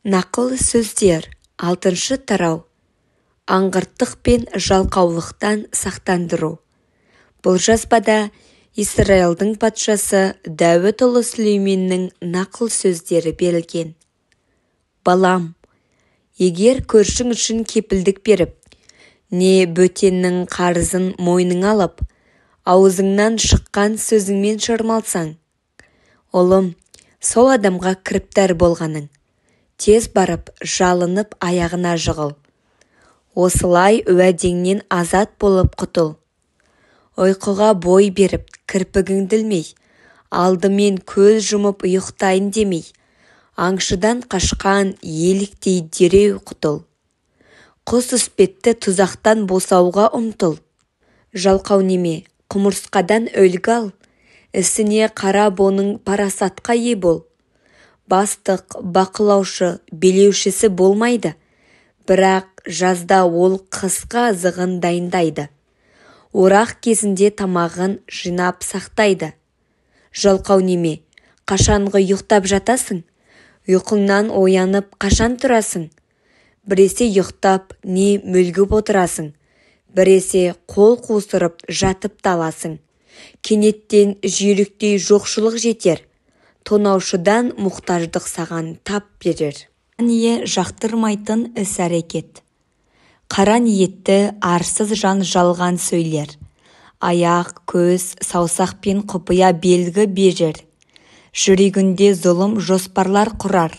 Нақыл сөздер 6 тарау. Аңғырттық пен жалқаулықтан сақтандыру. Бұл жазбада Исраилдің патшасы Дәуіт ұлы Сүлейменнің нақыл сөздері берілген. Балам, егер көршің үшін кепілдік беріп, не бөтеннің қарызын мойныңа алып, аузыңнан шыққан сөзіңмен шырмалсаң, ұлым, сол адамға кіріптар болғаның. Тез барып, жалынып аяғына жығыл. Осылай уәдеңнен азат болып құтыл. Ұйқыға бой беріп, кірпігіңді ілмей, алдымен көз жұмып ұйықтайын демей, аңшыдан қашқан еліктей дереу құтыл. Құс іспетті тұзақтан босауға ұмтыл. Жалқау неме, құмырсқадан үлгі ал, ісіне қарап оның парасатқа ие бол. Бастық, бақылаушы, билеушісі болмайды, бірақ жазда ол қысқа азығын дайындайды. Орақ кезінде тамағын жинап сақтайды. Жалқау неме, қашанғы ұйықтап жатасың? Ұйқыңнан оянып қашан тұрасың? Біресе ұйықтап, не мүлгіп отырасың? Біресе қол қусырып жатып таласың. Кенеттен жүйріктей жоқшылық жетер. Тонаушыдан мұқтаждық саған тап берер. Ие жақтырмайтын іс-әрекет. Қара ниетті арсыз жан жалған сөйлер. Аяқ, көз, саусақпен құпия белгі берер. Жүрегінде зұлым жоспарлар құрар.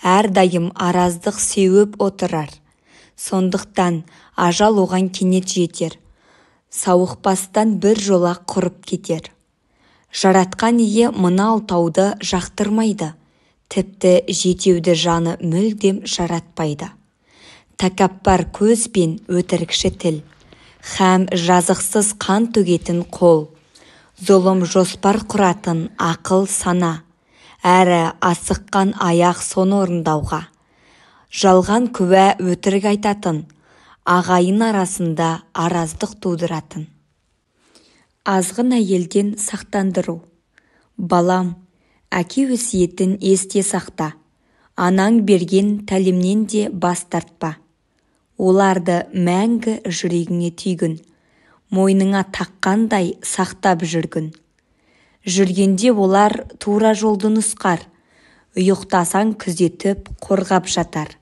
Әрдайым араздық сеуіп отырар. Сондықтан ажал оған кенет жетер. Сауықпастан бір жола құрып кетер. Жаратқан ие мына алтауды жақтырмайды, тіпті жетеуді жаны мүлдем жаратпайды. Тәкаппар көз бен өтірікші тіл, һәм жазықсыз қан төгетін қол, зұлым жоспар құратын ақыл сана, әрі асыққан аяқ соны орындауға. Жалған күә өтірік айтатын, ағайын арасында араздық тудыратын. Азғын әйелден сақтандыру. Балам, әке өсиетін есте сақта. Анаң берген тәлімнен де бас тартпа. Оларды мәңгі жүрегіңе түйгін. Мойныңа таққандай сақтап жүргін. Жүргенде олар тура жолды нұсқар. Ұйықтасаң күзетіп қорғап жатар.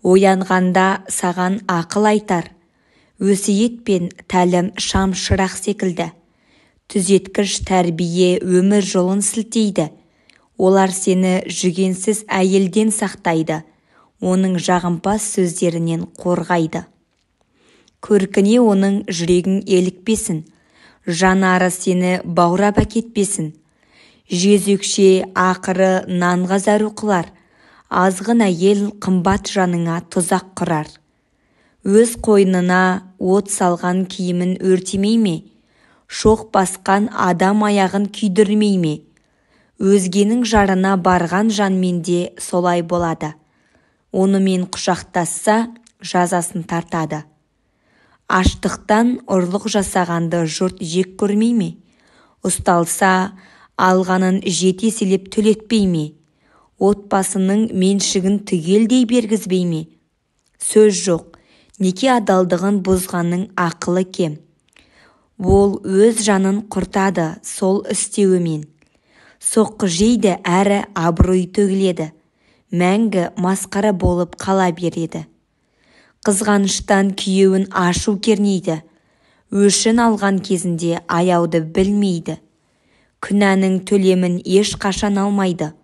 Оянғанда саған ақыл айтар. Өсиет пен тәлім шам шырақ секілді. Түзеткіш тәрбие өмір жолын сілтейді. Олар сені жүгенсіз әйелден сақтайды. Оның жағымпаз сөздерінен қорғайды. Көркіне оның жүрегің елікпесін. Жанары сені баурап әкетпесін. Жезөкше ақыры нанға зәру қылар. Азғын әйел қымбат жаныңа тұзақ құрар. Өз қойнына от салған киімін өртемей ме? Шоқ басқан адам аяғын күйдірмей ме? Өзгенің жарына барған жанмен де солай болады. Онымен құшақтасса, жазасын тартады. Аштықтан ұрлық жасағанды жұрт жек көрмей ме? Ұсталса, алғанын жете еселеп төлетпей ме? Отбасының меншігін түгелдей бергізбей ме? Сөз жоқ. Неке адалдығын бұзғанның ақылы кем. Ол өз жанын құртады сол істеуімен. Соққы жейді әрі абырой төгіледі. Мәңгі масқара болып қала береді. Қызғаныштан күйеуін ашу кернейді. Өшін алған кезінде аяуды білмейді. Күнәнің төлемін еш қашан алмайды.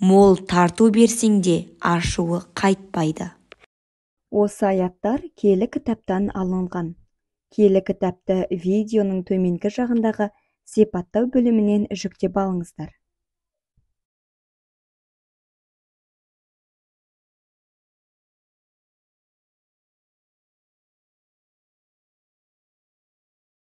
Мол тарту берсең де ашуы қайтпайды. Осы аяттар киелі кітаптан алынған. Киелі кітапты видеоның төменгі жағындағы сипаттау бөлімінен жүктеп алыңыздар.